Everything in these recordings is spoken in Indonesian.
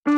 Kali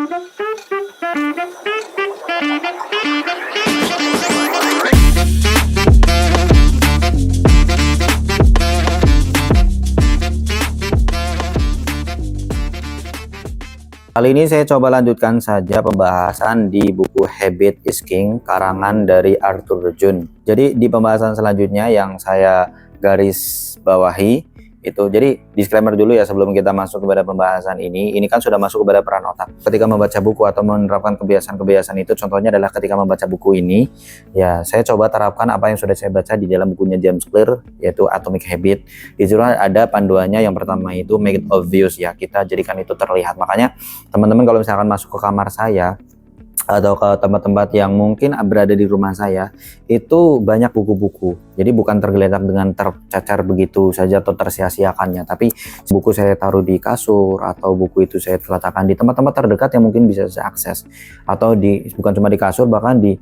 ini saya coba lanjutkan saja pembahasan di buku Habit is King karangan dari Arthur Jun. Jadi di pembahasan selanjutnya yang saya garis bawahi itu, jadi disclaimer dulu ya sebelum kita masuk kepada pembahasan ini kan sudah masuk kepada peran otak. Ketika membaca buku atau menerapkan kebiasaan-kebiasaan itu, contohnya adalah ketika membaca buku ini, ya saya coba terapkan apa yang sudah saya baca di dalam bukunya James Clear, yaitu Atomic Habit. Di situ ada panduannya, yang pertama itu make it obvious, ya kita jadikan itu terlihat. Makanya teman-teman kalau misalkan masuk ke kamar saya atau ke tempat-tempat yang mungkin berada di rumah saya, itu banyak buku-buku. Jadi bukan tergeletak dengan tercacar begitu saja atau tersia-siakannya, tapi buku saya taruh di kasur atau buku itu saya letakkan di tempat-tempat terdekat yang mungkin bisa saya akses, atau bukan cuma di kasur, bahkan di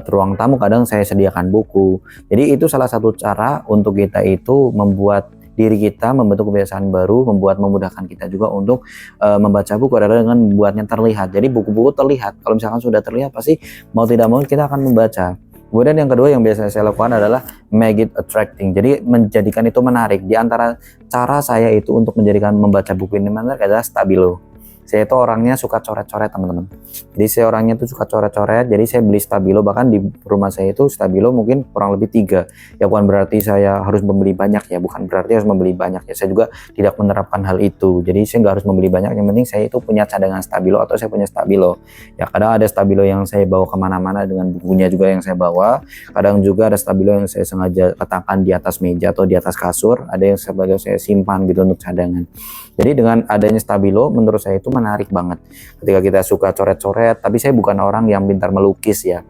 ruang tamu kadang saya sediakan buku. Jadi itu salah satu cara untuk kita itu membuat diri kita membentuk kebiasaan baru, memudahkan kita juga untuk membaca buku adalah dengan membuatnya terlihat. Jadi buku-buku terlihat. Kalau misalkan sudah terlihat, pasti mau tidak mau kita akan membaca. Kemudian yang kedua yang biasa saya lakukan adalah make it attracting. Jadi menjadikan itu menarik. Di antara cara saya itu untuk menjadikan membaca buku ini menarik adalah stabilo. Saya itu orangnya suka coret-coret, teman-teman. Jadi saya orangnya itu suka coret-coret. Jadi saya beli stabilo, bahkan di rumah saya itu stabilo mungkin kurang lebih 3. Ya bukan berarti saya harus membeli banyak ya, bukan berarti harus membeli banyak ya. Saya juga tidak menerapkan hal itu. Jadi saya nggak harus membeli banyak. Yang penting saya itu punya cadangan stabilo atau saya punya stabilo. Ya kadang ada stabilo yang saya bawa kemana-mana dengan bukunya juga yang saya bawa. Kadang juga ada stabilo yang saya sengaja letakkan di atas meja atau di atas kasur. Ada yang sebagai saya simpan gitu untuk cadangan. Jadi dengan adanya stabilo, menurut saya itu menarik banget ketika kita suka coret-coret. Tapi saya bukan orang yang pintar melukis ya.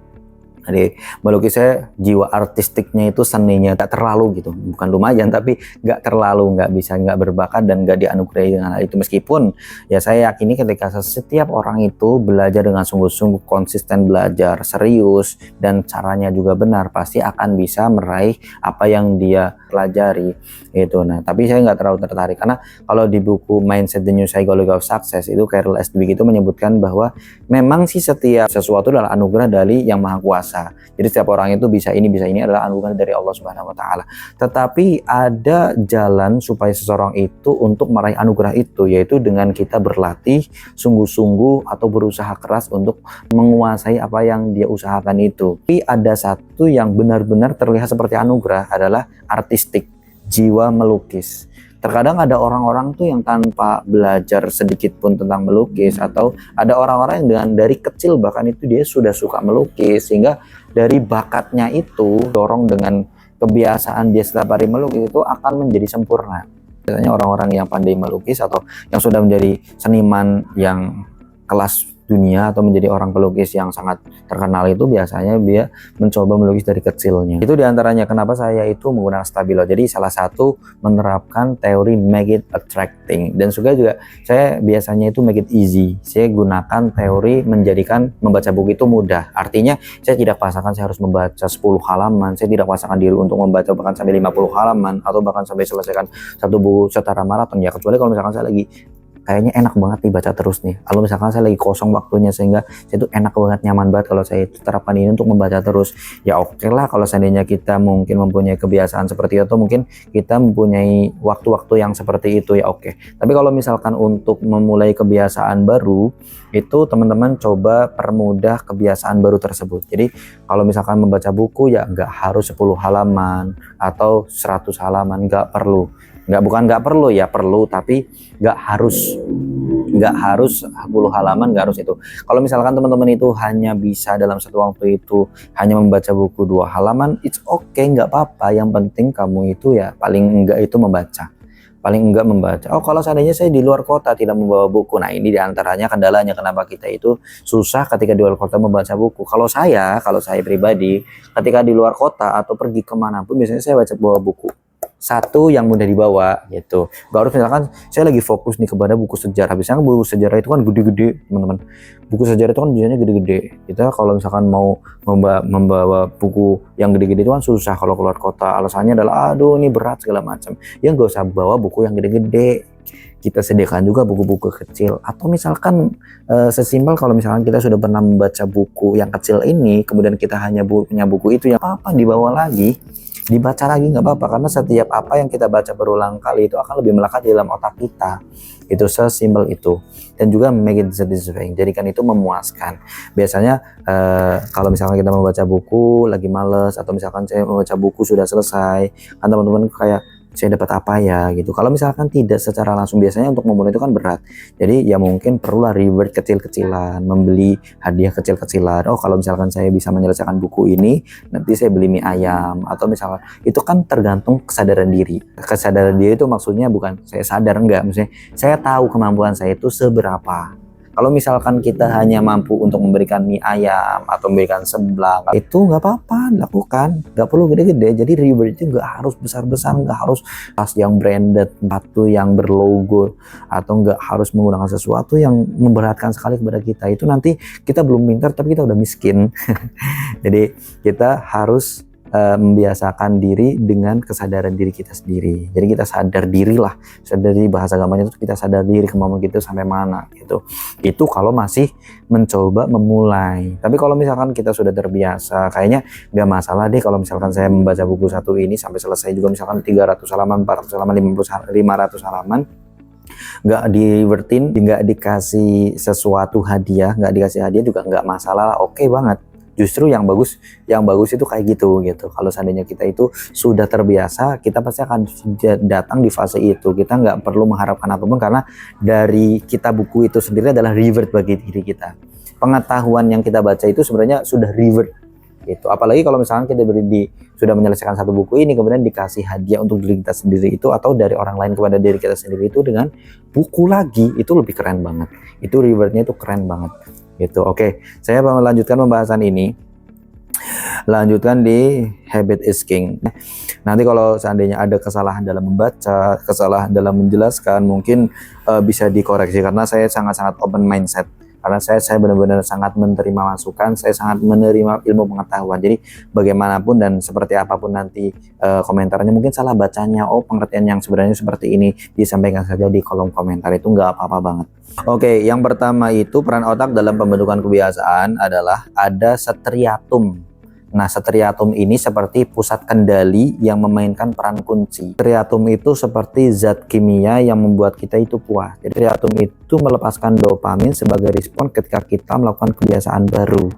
Jadi melukis saya jiwa artistiknya itu, seninya gak terlalu gitu, bukan lumayan tapi gak terlalu, nggak berbakat dan gak dianugerahi dengan hal itu. Meskipun ya saya yakini ketika setiap orang itu belajar dengan sungguh-sungguh, konsisten belajar, serius, dan caranya juga benar, pasti akan bisa meraih apa yang dia pelajari itu. Nah tapi saya nggak terlalu tertarik, karena kalau di buku Mindset the New Psychology of Success itu Carol S. Dweck itu menyebutkan bahwa memang sih setiap sesuatu adalah anugerah dari Yang Maha Kuasa. Jadi setiap orang itu bisa ini adalah anugerah dari Allah Subhanahu wa taala. Tetapi ada jalan supaya seseorang itu untuk meraih anugerah itu, yaitu dengan kita berlatih sungguh-sungguh atau berusaha keras untuk menguasai apa yang dia usahakan itu. Tapi ada satu yang benar-benar terlihat seperti anugerah, adalah artistik, jiwa melukis. Terkadang ada orang-orang tuh yang tanpa belajar sedikit pun tentang melukis, atau ada orang-orang yang dari kecil bahkan itu dia sudah suka melukis, sehingga dari bakatnya itu dorong dengan kebiasaan dia setiap hari melukis itu akan menjadi sempurna. Biasanya orang-orang yang pandai melukis atau yang sudah menjadi seniman yang kelas dunia atau menjadi orang pelukis yang sangat terkenal itu biasanya dia mencoba melukis dari kecilnya. Itu diantaranya kenapa saya itu menggunakan stabilo. Jadi salah satu menerapkan teori make it attracting, dan juga saya biasanya itu make it easy. Saya gunakan teori menjadikan membaca buku itu mudah. Artinya saya tidak paksakan saya harus membaca 10 halaman, saya tidak paksakan diri untuk membaca bahkan sampai 50 halaman atau bahkan sampai selesaikan satu buku secara maraton ya, kecuali kalau misalkan saya lagi kayaknya enak banget nih baca terus nih. Kalau misalkan saya lagi kosong waktunya, sehingga saya tuh enak banget, nyaman banget kalau saya terapkan ini untuk membaca terus. Ya oke lah kalau seandainya kita mungkin mempunyai kebiasaan seperti itu, atau mungkin kita mempunyai waktu-waktu yang seperti itu, ya oke. Tapi kalau misalkan untuk memulai kebiasaan baru, itu teman-teman coba permudah kebiasaan baru tersebut. Jadi kalau misalkan membaca buku ya nggak harus 10 halaman atau 100 halaman, nggak perlu. Bukan nggak perlu ya, perlu, tapi nggak harus 10 halaman, nggak harus itu. Kalau misalkan teman-teman itu hanya bisa dalam satu waktu itu hanya membaca buku 2 halaman, it's okay, nggak apa-apa. Yang penting kamu itu ya paling enggak itu membaca. Oh kalau seandainya saya di luar kota tidak membawa buku, nah ini diantaranya kendalanya kenapa kita itu susah ketika di luar kota membaca buku. Kalau saya pribadi ketika di luar kota atau pergi kemanapun, biasanya saya bawa buku satu yang mudah dibawa gitu. Gak harus misalkan saya lagi fokus nih kepada buku sejarah. Biasanya buku sejarah itu kan gede-gede, teman-teman. Buku sejarah itu kan biasanya gede-gede. Kita kalau misalkan mau membawa buku yang gede-gede itu kan susah kalau keluar kota. Alasannya adalah aduh ini berat segala macam. Ya gak usah bawa buku yang gede-gede. kita sediakan juga buku-buku kecil. Atau misalkan sesimpel kalau misalkan kita sudah pernah membaca buku yang kecil ini, kemudian kita hanya punya buku itu, ya apa dibawa lagi, dibaca lagi nggak apa-apa, karena setiap apa yang kita baca berulang kali itu akan lebih melekat di dalam otak kita. Itu sesimpel itu. Dan juga make it satisfying, jadikan itu memuaskan. Biasanya kalau misalkan kita membaca buku lagi males, atau misalkan saya membaca buku sudah selesai, kan teman-teman kayak saya dapat apa ya gitu. Kalau misalkan tidak secara langsung, biasanya untuk momen itu kan berat. Jadi ya mungkin perlulah reward kecil-kecilan, membeli hadiah kecil-kecilan. Oh, kalau misalkan saya bisa menyelesaikan buku ini, nanti saya beli mie ayam. Atau misalkan itu kan tergantung kesadaran diri. Kesadaran diri itu maksudnya bukan saya sadar, enggak, maksudnya saya tahu kemampuan saya itu seberapa. Kalau misalkan kita hanya mampu untuk memberikan mie ayam atau memberikan seblak, itu nggak apa-apa, lakukan, nggak perlu gede-gede. Jadi reward itu nggak harus besar-besar, nggak harus tas yang branded, sepatu yang berlogo, atau nggak harus menggunakan sesuatu yang memberatkan sekali kepada kita. Itu nanti kita belum pintar tapi kita udah miskin. Jadi kita harus membiasakan diri dengan kesadaran diri kita sendiri. Jadi kita sadar diri lah, sadar diri, bahasa agamanya itu kita sadar diri kemampuan kita sampai mana gitu. Itu kalau masih mencoba memulai. Tapi kalau misalkan kita sudah terbiasa, kayaknya nggak masalah deh kalau misalkan saya membaca buku satu ini sampai selesai juga, misalkan 300 halaman, 400 halaman, 500 halaman, nggak diwertin, nggak dikasih sesuatu hadiah, nggak dikasih hadiah juga nggak masalah, oke banget. Justru yang bagus itu kayak gitu. Kalau seandainya kita itu sudah terbiasa, kita pasti akan datang di fase itu. Kita nggak perlu mengharapkan apapun, karena dari kita buku itu sendiri adalah reward bagi diri kita. Pengetahuan yang kita baca itu sebenarnya sudah reward gitu. Apalagi kalau misalkan kita sudah menyelesaikan satu buku ini, kemudian dikasih hadiah untuk diri kita sendiri itu, atau dari orang lain kepada diri kita sendiri itu dengan buku lagi, itu lebih keren banget. Itu rewardnya itu keren banget gitu. Oke, saya mau melanjutkan pembahasan ini. Lanjutkan di Habit is King. Nanti kalau seandainya ada kesalahan dalam membaca, kesalahan dalam menjelaskan, mungkin bisa dikoreksi, karena saya sangat-sangat open mindset. Karena saya benar-benar sangat menerima masukan, saya sangat menerima ilmu pengetahuan. Jadi bagaimanapun dan seperti apapun nanti komentarnya, mungkin salah bacanya, oh pengertian yang sebenarnya seperti ini, disampaikan saja di kolom komentar, itu nggak apa-apa banget. Oke, yang pertama itu peran otak dalam pembentukan kebiasaan adalah ada striatum. Nah, striatum ini seperti pusat kendali yang memainkan peran kunci. Striatum itu seperti zat kimia yang membuat kita itu puas. Jadi striatum itu melepaskan dopamin sebagai respon ketika kita melakukan kebiasaan baru.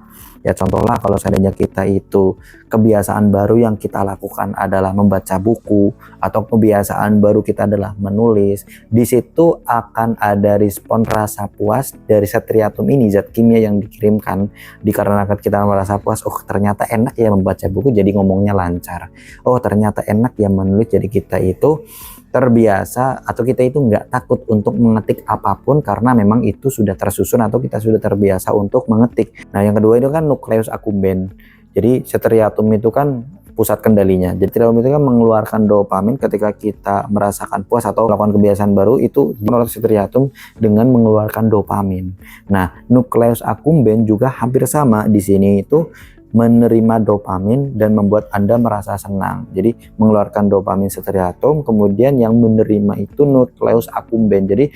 Ya contohlah kalau seandainya kita itu kebiasaan baru yang kita lakukan adalah membaca buku, atau kebiasaan baru kita adalah menulis, di situ akan ada respon rasa puas dari striatum ini, zat kimia yang dikirimkan. Dikarenakan kita merasa puas, oh ternyata enak ya membaca buku, jadi ngomongnya lancar. Oh ternyata enak ya menulis, jadi kita itu terbiasa, atau kita itu nggak takut untuk mengetik apapun karena memang itu sudah tersusun atau kita sudah terbiasa untuk mengetik. Nah yang kedua itu kan nukleus accumbens. Jadi striatum itu kan pusat kendalinya. Jadi striatum itu kan mengeluarkan dopamin ketika kita merasakan puas atau melakukan kebiasaan baru, itu oleh striatum dengan mengeluarkan dopamin. Nah nukleus accumbens juga hampir sama di sini, itu menerima dopamin dan membuat Anda merasa senang. Jadi mengeluarkan dopamin striatum, kemudian yang menerima itu nukleus accumbens. Jadi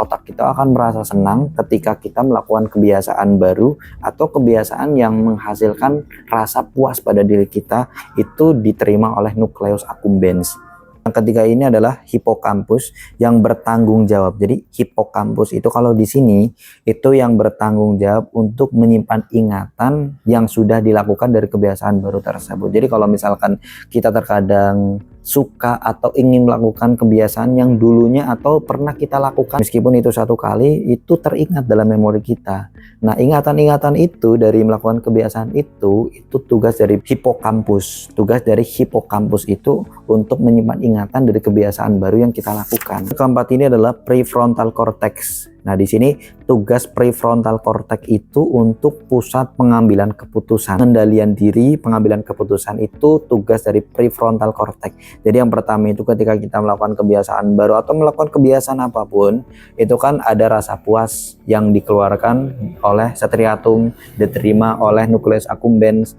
otak kita akan merasa senang ketika kita melakukan kebiasaan baru atau kebiasaan yang menghasilkan rasa puas pada diri kita, itu diterima oleh nukleus accumbens. Yang ketiga ini adalah hipokampus yang bertanggung jawab. Jadi hipokampus itu kalau di sini itu yang bertanggung jawab untuk menyimpan ingatan yang sudah dilakukan dari kebiasaan baru tersebut. Jadi kalau misalkan kita terkadang suka atau ingin melakukan kebiasaan yang dulunya atau pernah kita lakukan, meskipun itu satu kali, itu teringat dalam memori kita. Nah ingatan-ingatan itu dari melakukan kebiasaan itu tugas dari hipokampus. Tugas dari hipokampus itu untuk menyimpan ingatan dari kebiasaan baru yang kita lakukan. Keempat ini adalah prefrontal cortex. Nah di sini tugas prefrontal cortex itu untuk pusat pengambilan keputusan. Kendalian diri, pengambilan keputusan itu tugas dari prefrontal cortex. Jadi yang pertama itu ketika kita melakukan kebiasaan baru atau melakukan kebiasaan apapun, itu kan ada rasa puas yang dikeluarkan oleh striatum, diterima oleh nukleus accumbens,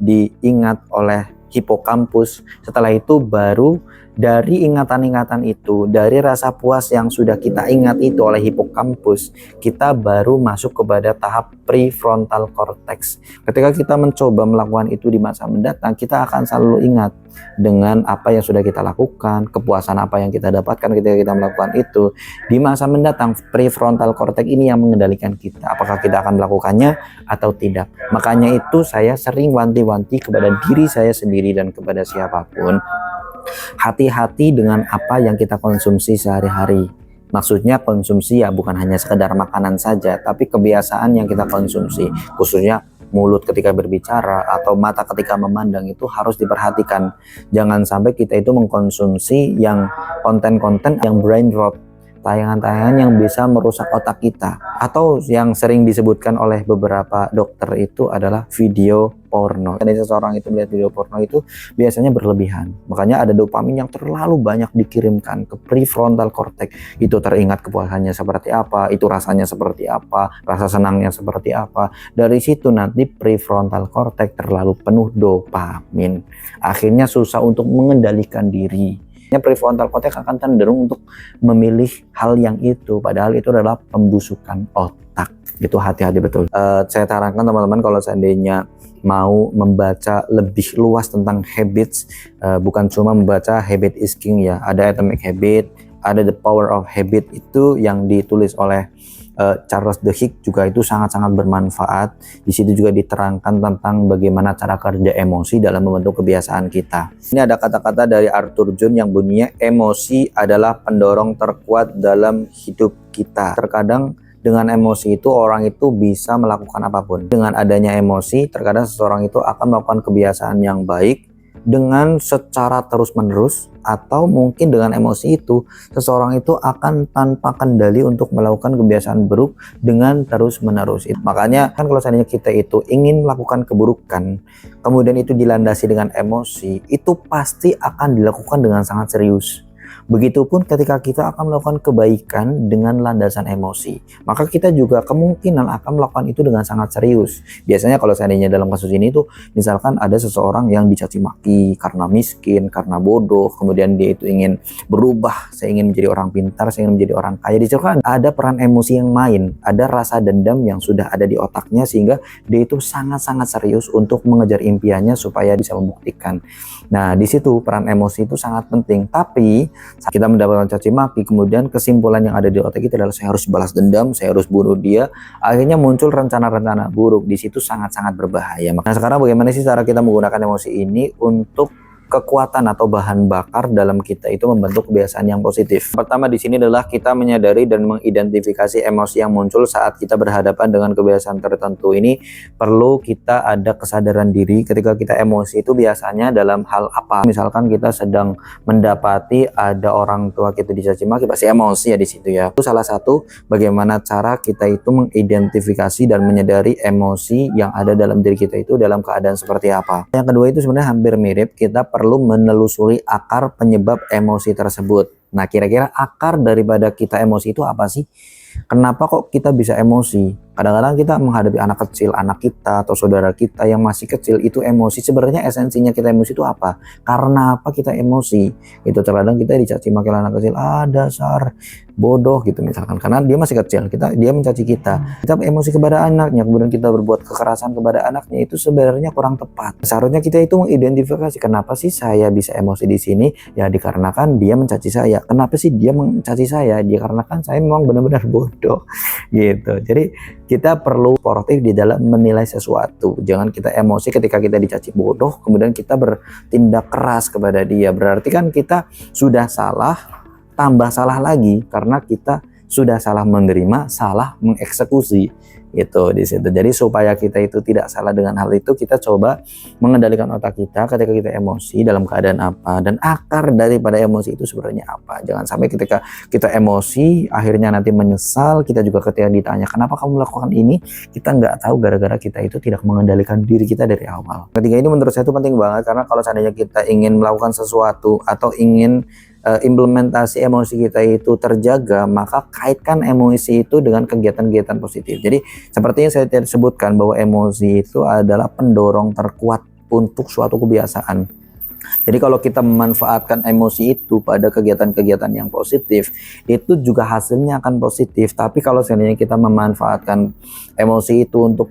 diingat oleh hipokampus. Setelah itu baru Dari ingatan-ingatan itu, dari rasa puas yang sudah kita ingat itu oleh hipokampus, kita baru masuk kepada tahap prefrontal cortex. Ketika kita mencoba melakukan itu di masa mendatang, kita akan selalu ingat dengan apa yang sudah kita lakukan, kepuasan apa yang kita dapatkan ketika kita melakukan itu. Di masa mendatang, prefrontal cortex ini yang mengendalikan kita, apakah kita akan melakukannya atau tidak. Makanya itu saya sering wanti-wanti kepada diri saya sendiri dan kepada siapapun, hati-hati dengan apa yang kita konsumsi sehari-hari. Maksudnya konsumsi ya bukan hanya sekedar makanan saja, tapi kebiasaan yang kita konsumsi, khususnya mulut ketika berbicara atau mata ketika memandang itu harus diperhatikan. Jangan sampai kita itu mengkonsumsi yang konten-konten yang brain rot, tayangan-tayangan yang bisa merusak otak kita, atau yang sering disebutkan oleh beberapa dokter itu adalah video porno. Jadi seseorang itu melihat video porno itu biasanya berlebihan, makanya ada dopamin yang terlalu banyak dikirimkan ke prefrontal cortex. Itu teringat kepuasannya seperti apa, itu rasanya seperti apa, rasa senangnya seperti apa. Dari situ nanti prefrontal cortex terlalu penuh dopamin, akhirnya susah untuk mengendalikan diri. Prefrontal cortex akan cenderung untuk memilih hal yang itu, padahal itu adalah pembusukan otak. Itu hati-hati betul. Saya sarankan teman-teman kalau seandainya mau membaca lebih luas tentang habits, bukan cuma membaca Habit is King ya, ada Atomic Habit, ada The Power of Habit, itu yang ditulis oleh Charles Duhigg, juga itu sangat-sangat bermanfaat. Di situ juga diterangkan tentang bagaimana cara kerja emosi dalam membentuk kebiasaan kita. Ini ada kata-kata dari Arthur Jones yang bunyinya, emosi adalah pendorong terkuat dalam hidup kita. Terkadang dengan emosi itu orang itu bisa melakukan apapun. Dengan adanya emosi, terkadang seseorang itu akan melakukan kebiasaan yang baik dengan secara terus-menerus, atau mungkin dengan emosi itu seseorang itu akan tanpa kendali untuk melakukan kebiasaan buruk dengan terus-menerus. Makanya kan kalau seandainya kita itu ingin melakukan keburukan, kemudian itu dilandasi dengan emosi, itu pasti akan dilakukan dengan sangat serius. Begitupun ketika kita akan melakukan kebaikan dengan landasan emosi, maka kita juga kemungkinan akan melakukan itu dengan sangat serius. Biasanya kalau seandainya dalam kasus ini tuh, misalkan ada seseorang yang dicaci maki karena miskin, karena bodoh, kemudian dia itu ingin berubah, saya ingin menjadi orang pintar, saya ingin menjadi orang kaya. Di situ kan ada peran emosi yang main, ada rasa dendam yang sudah ada di otaknya, sehingga dia itu sangat-sangat serius untuk mengejar impiannya supaya bisa membuktikan. Nah, di situ peran emosi itu sangat penting. Tapi saat kita mendapatkan caci maki, kemudian kesimpulan yang ada di otak kita adalah saya harus balas dendam, saya harus bunuh dia. Akhirnya muncul rencana-rencana buruk. Di situ sangat-sangat berbahaya. Nah, sekarang bagaimana sih cara kita menggunakan emosi ini untuk kekuatan atau bahan bakar dalam kita itu membentuk kebiasaan yang positif? Pertama di sini adalah kita menyadari dan mengidentifikasi emosi yang muncul saat kita berhadapan dengan kebiasaan tertentu. Ini perlu kita ada kesadaran diri ketika kita emosi itu biasanya dalam hal apa. Misalkan kita sedang mendapati ada orang tua kita dicaci maki, pasti emosi ya di situ ya. Itu salah satu bagaimana cara kita itu mengidentifikasi dan menyadari emosi yang ada dalam diri kita itu dalam keadaan seperti apa. Yang kedua itu sebenarnya hampir mirip, kita perlu menelusuri akar penyebab emosi tersebut. Nah, kira-kira akar daripada kita emosi itu apa sih? Kenapa kok kita bisa emosi? Kadang-kadang kita menghadapi anak kecil, anak kita atau saudara kita yang masih kecil itu emosi. Sebenarnya esensinya kita emosi itu apa? Karena apa kita emosi? Itu terkadang kita dicaci maki anak kecil, dasar bodoh gitu misalkan, karena dia masih kecil, dia mencaci kita. Kita emosi kepada anaknya, kemudian kita berbuat kekerasan kepada anaknya, itu sebenarnya kurang tepat. Seharusnya kita itu mengidentifikasi, kenapa sih saya bisa emosi di sini? Ya dikarenakan dia mencaci saya. Kenapa sih dia mencaci saya? Dikarenakan saya memang benar-benar bodoh gitu. Jadi kita perlu sportif di dalam menilai sesuatu. Jangan kita emosi ketika kita dicaci bodoh, kemudian kita bertindak keras kepada dia. Berarti kan kita sudah salah, tambah salah lagi, karena kita sudah salah menerima, salah mengeksekusi itu di situ. Jadi supaya kita itu tidak salah dengan hal itu, kita coba mengendalikan otak kita ketika kita emosi dalam keadaan apa, dan akar daripada emosi itu sebenarnya apa. Jangan sampai ketika kita emosi akhirnya nanti menyesal. Kita juga ketika ditanya kenapa kamu melakukan ini, kita nggak tahu gara-gara kita itu tidak mengendalikan diri kita dari awal. Ketiga ini menurut saya itu penting banget, karena kalau seandainya kita ingin melakukan sesuatu atau ingin implementasi emosi kita itu terjaga, maka kaitkan emosi itu dengan kegiatan-kegiatan positif. Jadi seperti yang saya sebutkan bahwa emosi itu adalah pendorong terkuat untuk suatu kebiasaan. Jadi kalau kita memanfaatkan emosi itu pada kegiatan-kegiatan yang positif, itu juga hasilnya akan positif. Tapi kalau seandainya kita memanfaatkan emosi itu untuk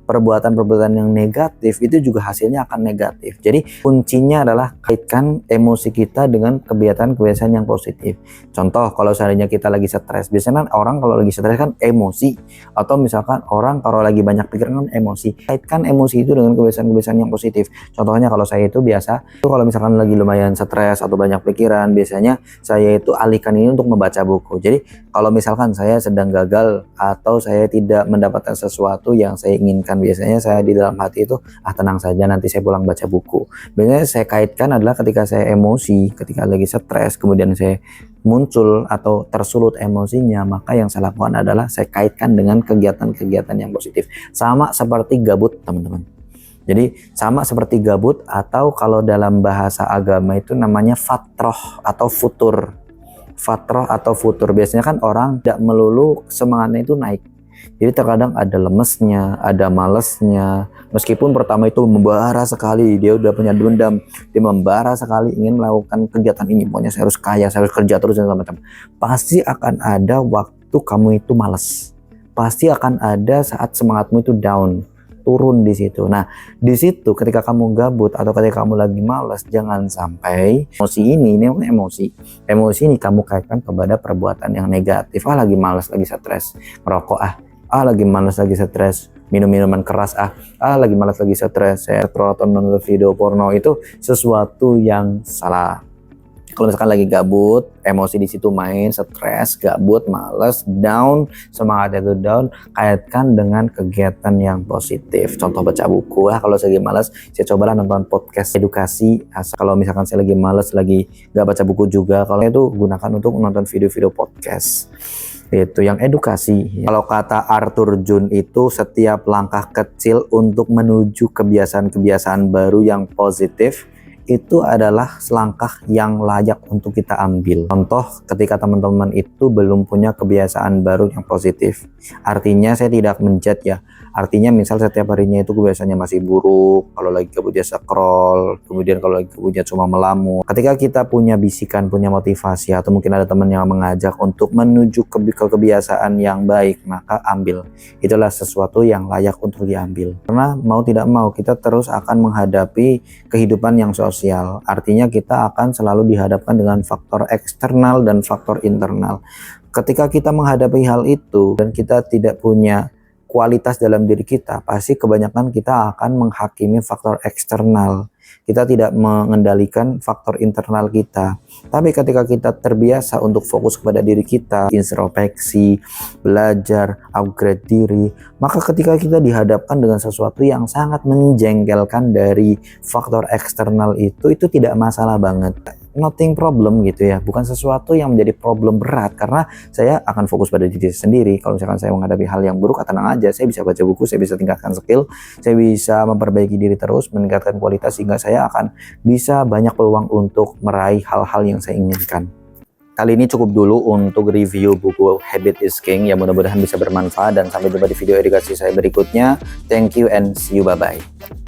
perbuatan-perbuatan yang negatif, itu juga hasilnya akan negatif. Jadi kuncinya adalah kaitkan emosi kita dengan kebiasaan-kebiasaan yang positif. Contoh, kalau seandainya kita lagi stres, biasanya kan orang kalau lagi stres kan emosi, atau misalkan orang kalau lagi banyak pikiran kan emosi. Kaitkan emosi itu dengan kebiasaan-kebiasaan yang positif. Contohnya kalau saya itu biasa, itu kalau misalkan lagi lumayan stres atau banyak pikiran, biasanya saya itu alihkan ini untuk membaca buku. Jadi kalau misalkan saya sedang gagal atau saya tidak mendapatkan sesuatu yang saya inginkan, biasanya saya di dalam hati itu, tenang saja, nanti saya pulang baca buku. Biasanya saya kaitkan adalah ketika saya emosi, ketika lagi stres, kemudian saya muncul atau tersulut emosinya, maka yang saya lakukan adalah saya kaitkan dengan kegiatan-kegiatan yang positif. Sama seperti gabut, teman-teman. Jadi sama seperti gabut, atau kalau dalam bahasa agama itu namanya fatroh atau futur. Fatroh atau futur, biasanya kan orang tidak melulu semangatnya itu naik. Jadi terkadang ada lemesnya, ada malesnya. Meskipun pertama itu membara sekali, dia udah punya dendam, dia membara sekali ingin melakukan kegiatan ini. Pokoknya saya harus kaya, saya harus kerja terus dan segala macam. Pasti akan ada waktu kamu itu malas. Pasti akan ada saat semangatmu itu down, turun di situ. Nah, di situ ketika kamu gabut atau ketika kamu lagi malas, jangan sampai emosi ini emosi ini kamu kaitkan kepada perbuatan yang negatif. Lagi malas, lagi stres, ngerokok lagi malas, lagi stres, minum minuman keras, lagi malas, lagi stres, saya nonton video porno. Itu sesuatu yang salah. Kalau misalkan lagi gabut, emosi di situ main, stres, gabut, malas, down, semangatnya itu down, kaitkan dengan kegiatan yang positif. Contoh baca buku. Kalau saya lagi malas, saya cobalah nonton podcast edukasi. Kalau misalkan saya lagi malas, lagi gak baca buku juga, kalau itu gunakan untuk nonton video-video podcast. Itu yang edukasi. Kalau kata Arthur Jun itu, setiap langkah kecil untuk menuju kebiasaan-kebiasaan baru yang positif itu adalah selangkah yang layak untuk kita ambil. Contoh, ketika teman-teman itu belum punya kebiasaan baru yang positif, artinya saya tidak menjudge ya. Artinya misal setiap harinya itu kebiasaannya masih buruk, kalau lagi gabut dia scroll, kemudian kalau lagi gabut dia cuma melamun. Ketika kita punya bisikan, punya motivasi, atau mungkin ada teman yang mengajak untuk menuju ke kebiasaan yang baik, maka ambil. Itulah sesuatu yang layak untuk diambil. Karena mau tidak mau kita terus akan menghadapi kehidupan yang sosial. Artinya kita akan selalu dihadapkan dengan faktor eksternal dan faktor internal. Ketika kita menghadapi hal itu dan kita tidak punya kualitas dalam diri kita, pasti kebanyakan kita akan menghakimi faktor eksternal. Kita tidak mengendalikan faktor internal kita. Tapi ketika kita terbiasa untuk fokus kepada diri kita, introspeksi, belajar, upgrade diri, maka ketika kita dihadapkan dengan sesuatu yang sangat menjengkelkan dari faktor eksternal itu tidak masalah banget. Nothing problem gitu ya, bukan sesuatu yang menjadi problem berat, karena saya akan fokus pada diri sendiri. Kalau misalkan saya menghadapi hal yang buruk, tenang aja, saya bisa baca buku, saya bisa tingkatkan skill, saya bisa memperbaiki diri terus, meningkatkan kualitas, sehingga saya akan bisa banyak peluang untuk meraih hal-hal yang saya inginkan. Kali ini cukup dulu untuk review buku Habit is King, yang mudah-mudahan bisa bermanfaat, dan sampai jumpa di video edukasi saya berikutnya. Thank you and see you, bye-bye.